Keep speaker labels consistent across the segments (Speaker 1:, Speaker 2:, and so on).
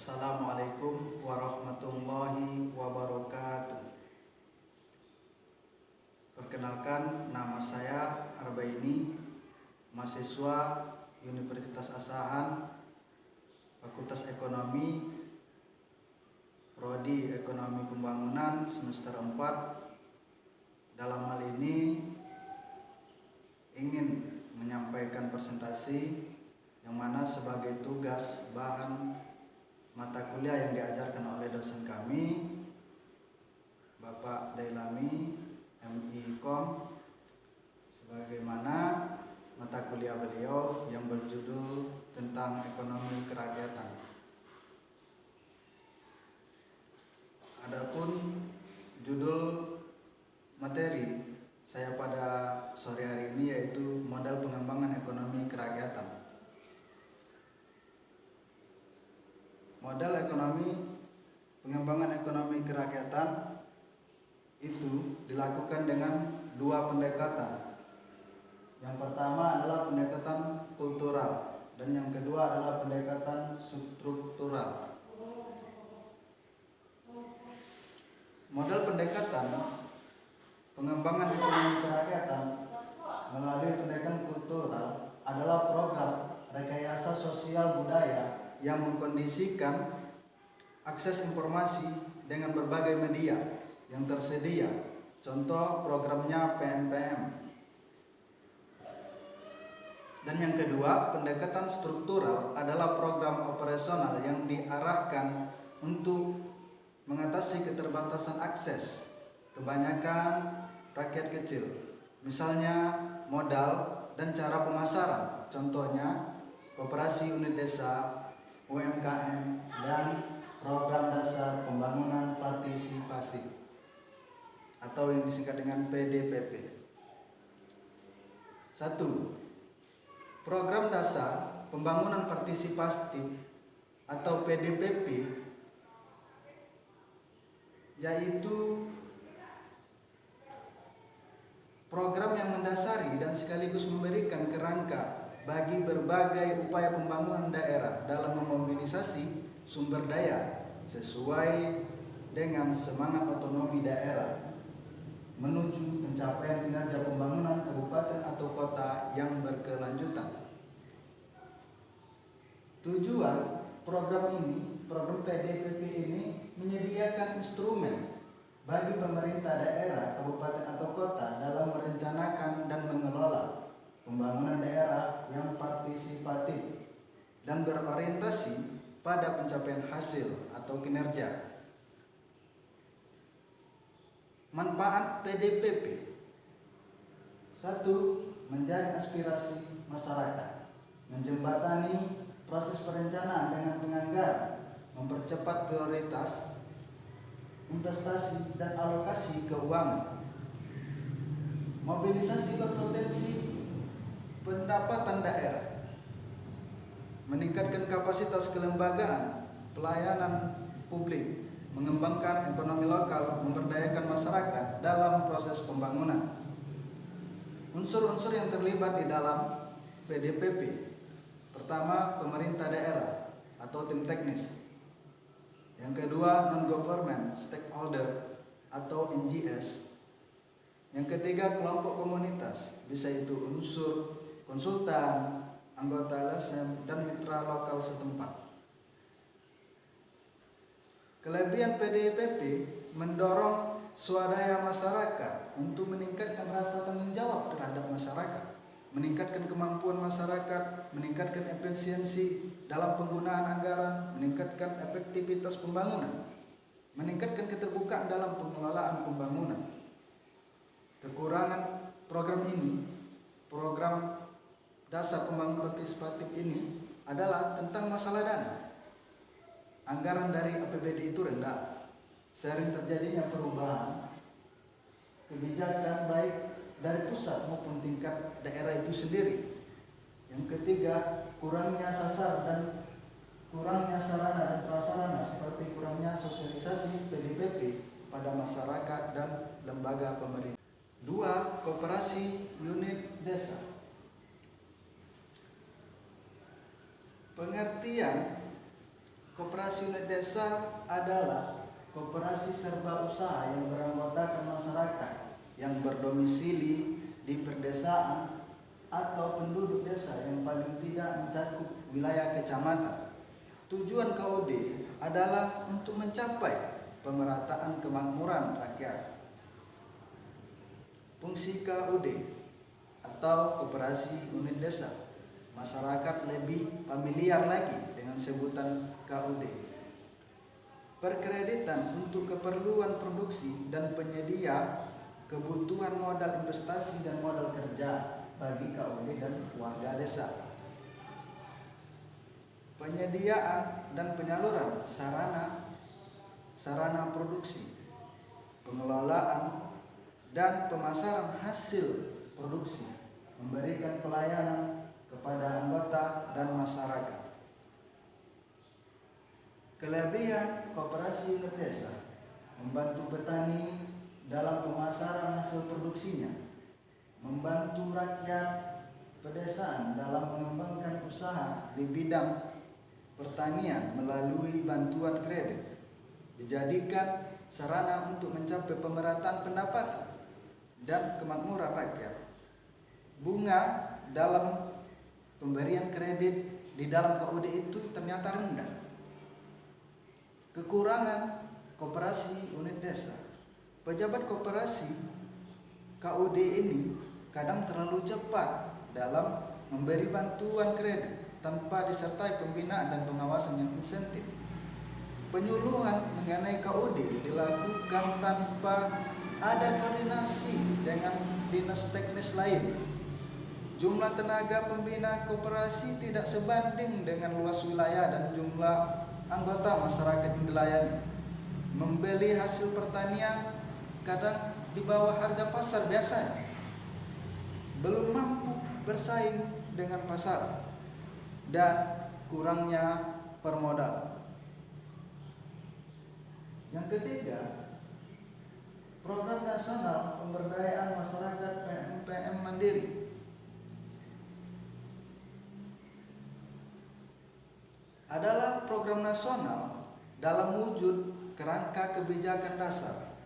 Speaker 1: Assalamualaikum warahmatullahi wabarakatuh. Perkenalkan, nama saya Arbaini, mahasiswa Universitas Asahan, Fakultas Ekonomi, Prodi Ekonomi Pembangunan semester 4. Dalam hal ini ingin menyampaikan presentasi yang mana sebagai tugas bahan mata kuliah yang diajarkan oleh dosen kami, Bapak Dailami MI.Com, sebagaimana mata kuliah beliau yang berjudul tentang ekonomi kerakyatan. Adapun judul materi saya pada sore hari ini yaitu modal pengembangan ekonomi kerakyatan. Modal pengembangan ekonomi kerakyatan itu dilakukan dengan dua pendekatan. Yang pertama adalah pendekatan kultural dan yang kedua adalah pendekatan struktural. Modal pendekatan pengembangan ekonomi kerakyatan melalui pendekatan kultural adalah program rekayasa sosial budaya yang mengkondisikan akses informasi dengan berbagai media yang tersedia. Contoh programnya PNPM. Dan yang kedua, pendekatan struktural adalah program operasional yang diarahkan untuk mengatasi keterbatasan akses kebanyakan rakyat kecil. Misalnya modal dan cara pemasaran. Contohnya koperasi unit desa, UMKM, dan program dasar pembangunan partisipasi atau yang disingkat dengan PDPP. 1. Program dasar pembangunan partisipatif atau PDPP yaitu program yang mendasari dan sekaligus memberikan kerangka bagi berbagai upaya pembangunan daerah dalam memobilisasi sumber daya sesuai dengan semangat otonomi daerah menuju pencapaian kinerja pembangunan kabupaten atau kota yang berkelanjutan. Tujuan program PDPP ini menyediakan instrumen bagi pemerintah daerah, kabupaten atau kota dalam merencanakan dan mengelola pembangunan daerah yang partisipatif dan berorientasi pada pencapaian hasil atau kinerja. Manfaat PDPP: 1. Menjaring aspirasi masyarakat, menjembatani proses perencanaan dengan penganggaran, mempercepat prioritas investasi dan alokasi keuangan, mobilisasi berpotensi pendapatan daerah, meningkatkan kapasitas kelembagaan pelayanan publik, mengembangkan ekonomi lokal, memberdayakan masyarakat dalam proses pembangunan. Unsur-unsur yang terlibat di dalam PDPP: pertama, pemerintah daerah atau tim teknis. Yang kedua, non-government stakeholder atau NGS. Yang ketiga, kelompok komunitas, bisa itu unsur konsultan, anggota LSM, dan mitra lokal setempat. Kelebihan PDPP mendorong swadaya masyarakat untuk meningkatkan rasa tanggung jawab terhadap masyarakat, meningkatkan kemampuan masyarakat, meningkatkan efisiensi dalam penggunaan anggaran, meningkatkan efektivitas pembangunan, meningkatkan keterbukaan dalam pengelolaan pembangunan. Kekurangan program ini, program dasar pembangunan partisipatif ini adalah tentang masalah dana. Anggaran dari APBD itu rendah. Sering terjadinya perubahan kebijakan baik dari pusat maupun tingkat daerah itu sendiri. Yang ketiga, kurangnya sasar dan kurangnya sarana dan prasarana seperti kurangnya sosialisasi PDPP pada masyarakat dan lembaga pemerintah. 2. Koperasi unit desa. Pengertian Koperasi unit desa adalah koperasi serba usaha yang beranggotakan masyarakat yang berdomisili di perdesaan atau penduduk desa yang paling tidak mencakup wilayah kecamatan. Tujuan KUD adalah untuk mencapai pemerataan kemakmuran rakyat. Fungsi KUD atau koperasi unit desa, masyarakat lebih familiar lagi dengan sebutan KUD. Perkreditan untuk keperluan produksi dan penyedia kebutuhan modal investasi dan modal kerja bagi KUD dan warga desa. Penyediaan dan penyaluran sarana produksi, pengelolaan dan pemasaran hasil produksi, memberikan pelayanan kepada anggota dan masyarakat. Kelebihan koperasi unit desa: membantu petani dalam pemasaran hasil produksinya, membantu rakyat pedesaan dalam mengembangkan usaha di bidang pertanian melalui bantuan kredit, dijadikan sarana untuk mencapai pemerataan pendapatan dan kemakmuran rakyat. Bunga dalam pemberian kredit di dalam KUD itu ternyata rendah. Kekurangan koperasi unit desa: pejabat koperasi KUD ini kadang terlalu cepat dalam memberi bantuan kredit tanpa disertai pembinaan dan pengawasan yang insentif. Penyuluhan mengenai KUD dilakukan tanpa ada koordinasi dengan dinas teknis lain. Jumlah tenaga pembina koperasi tidak sebanding dengan luas wilayah dan jumlah anggota masyarakat yang dilayani. Membeli hasil pertanian kadang di bawah harga pasar biasanya. Belum mampu bersaing dengan pasar dan kurangnya permodalan. Yang ketiga, Program Nasional Pemberdayaan Masyarakat PMPM Mandiri. Adalah program nasional dalam wujud kerangka kebijakan dasar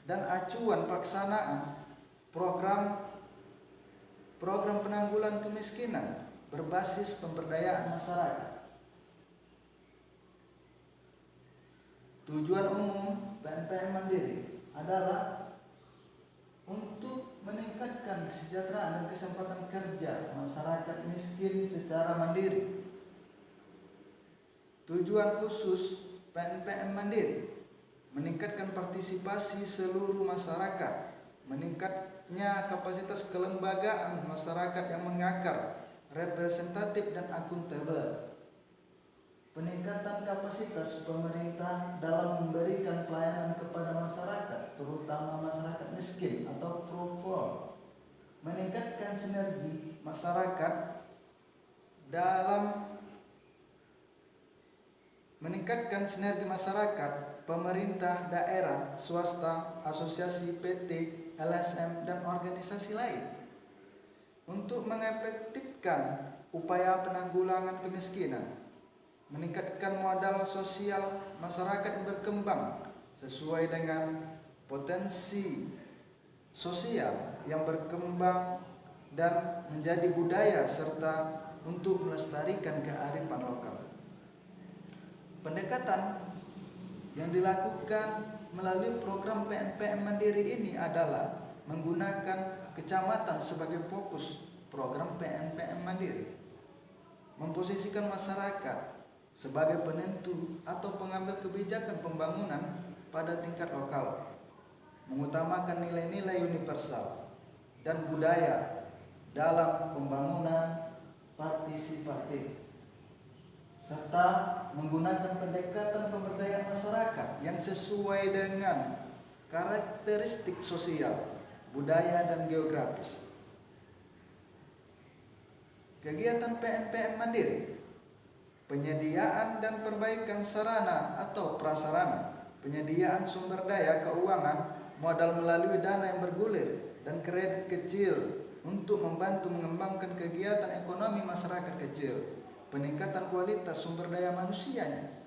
Speaker 1: dan acuan pelaksanaan program penanggulangan kemiskinan berbasis pemberdayaan masyarakat. Tujuan umum PMPM Mandiri adalah untuk meningkatkan kesejahteraan dan kesempatan kerja masyarakat miskin secara mandiri. Tujuan khusus PMPM Mandiri: meningkatkan partisipasi seluruh masyarakat, meningkatnya kapasitas kelembagaan masyarakat yang mengakar, representatif dan akuntabel. Peningkatan kapasitas pemerintah dalam memberikan pelayanan kepada masyarakat, terutama masyarakat miskin atau pro-pro. Meningkatkan sinergi masyarakat pemerintah daerah, swasta, asosiasi, PT, LSM, dan organisasi lain untuk mengefektifkan upaya penanggulangan kemiskinan. Meningkatkan modal sosial masyarakat yang berkembang sesuai dengan potensi sosial yang berkembang dan menjadi budaya serta untuk melestarikan kearifan lokal. Pendekatan yang dilakukan melalui program PMPM Mandiri ini adalah menggunakan kecamatan sebagai fokus program PMPM Mandiri, memposisikan masyarakat sebagai penentu atau pengambil kebijakan pembangunan pada tingkat lokal, mengutamakan nilai-nilai universal dan budaya dalam pembangunan partisipatif, serta menggunakan pendekatan pemberdayaan masyarakat yang sesuai dengan karakteristik sosial, budaya, dan geografis. Kegiatan PMPM Mandiri: penyediaan dan perbaikan sarana atau prasarana, penyediaan sumber daya keuangan, modal melalui dana yang bergulir dan kredit kecil untuk membantu mengembangkan kegiatan ekonomi masyarakat kecil, peningkatan kualitas sumber daya manusianya,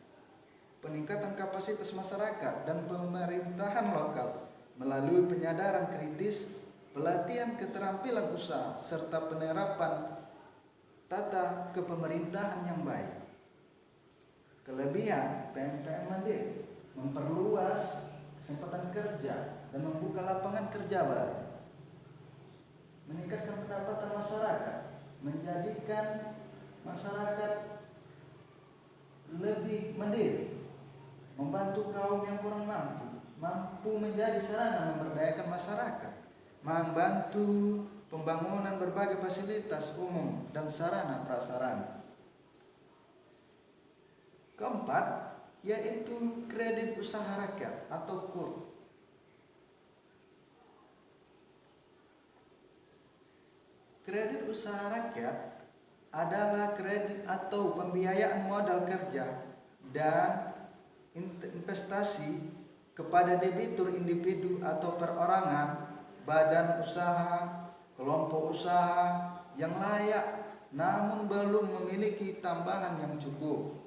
Speaker 1: peningkatan kapasitas masyarakat dan pemerintahan lokal melalui penyadaran kritis, pelatihan keterampilan usaha, serta penerapan tata kepemerintahan yang baik. Kelebihan PMPM memperluas kesempatan kerja dan membuka lapangan kerja baru, meningkatkan pendapatan masyarakat, menjadikan masyarakat lebih mandiri, membantu kaum yang kurang mampu menjadi sarana memberdayakan masyarakat, membantu pembangunan berbagai fasilitas umum dan sarana prasarana. Keempat, yaitu kredit usaha rakyat atau KUR. Kredit usaha rakyat adalah kredit atau pembiayaan modal kerja dan investasi kepada debitur individu atau perorangan, badan usaha, kelompok usaha yang layak namun belum memiliki tambahan yang cukup.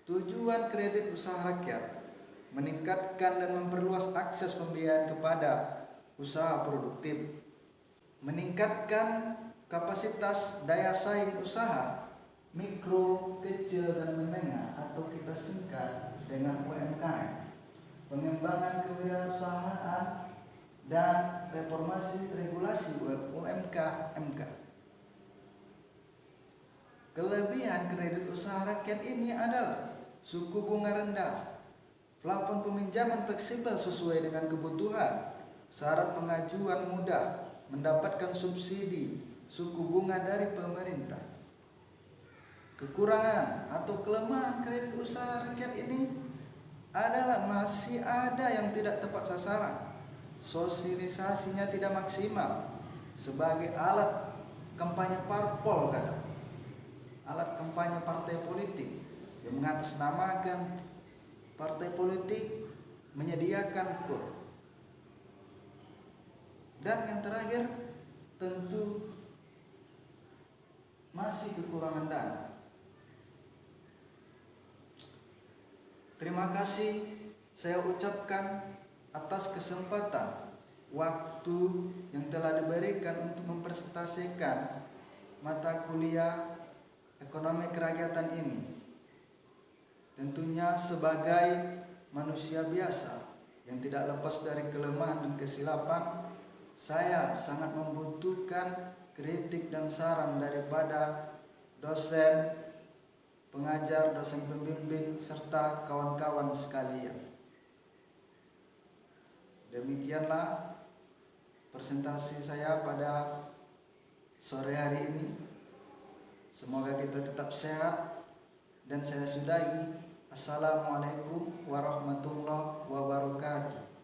Speaker 1: Tujuan kredit usaha rakyat meningkatkan dan memperluas akses pembiayaan kepada usaha produktif, meningkatkan kapasitas daya saing usaha mikro, kecil, dan menengah atau kita singkat dengan UMKM, pengembangan kewirausahaan dan reformasi regulasi UMKM. Kelebihan kredit usaha rakyat ini adalah suku bunga rendah, plafon peminjaman fleksibel sesuai dengan kebutuhan, syarat pengajuan mudah, mendapatkan subsidi suku bunga dari pemerintah. Kekurangan atau kelemahan kredit usaha rakyat ini adalah masih ada yang tidak tepat sasaran, sosialisasinya tidak maksimal sebagai alat kampanye parpol, alat kampanye partai politik yang mengatasnamakan partai politik menyediakan KUR. Dan yang terakhir tentu masih kekurangan dana. Terima kasih saya ucapkan atas kesempatan waktu yang telah diberikan untuk mempresentasikan mata kuliah ekonomi kerakyatan ini. Tentunya sebagai manusia biasa yang tidak lepas dari kelemahan dan kesilapan, saya sangat membutuhkan kritik dan saran daripada dosen, pengajar, dosen pembimbing, serta kawan-kawan sekalian. Demikianlah presentasi saya pada sore hari ini. Semoga kita tetap sehat dan saya sudahi. Assalamualaikum warahmatullahi wabarakatuh.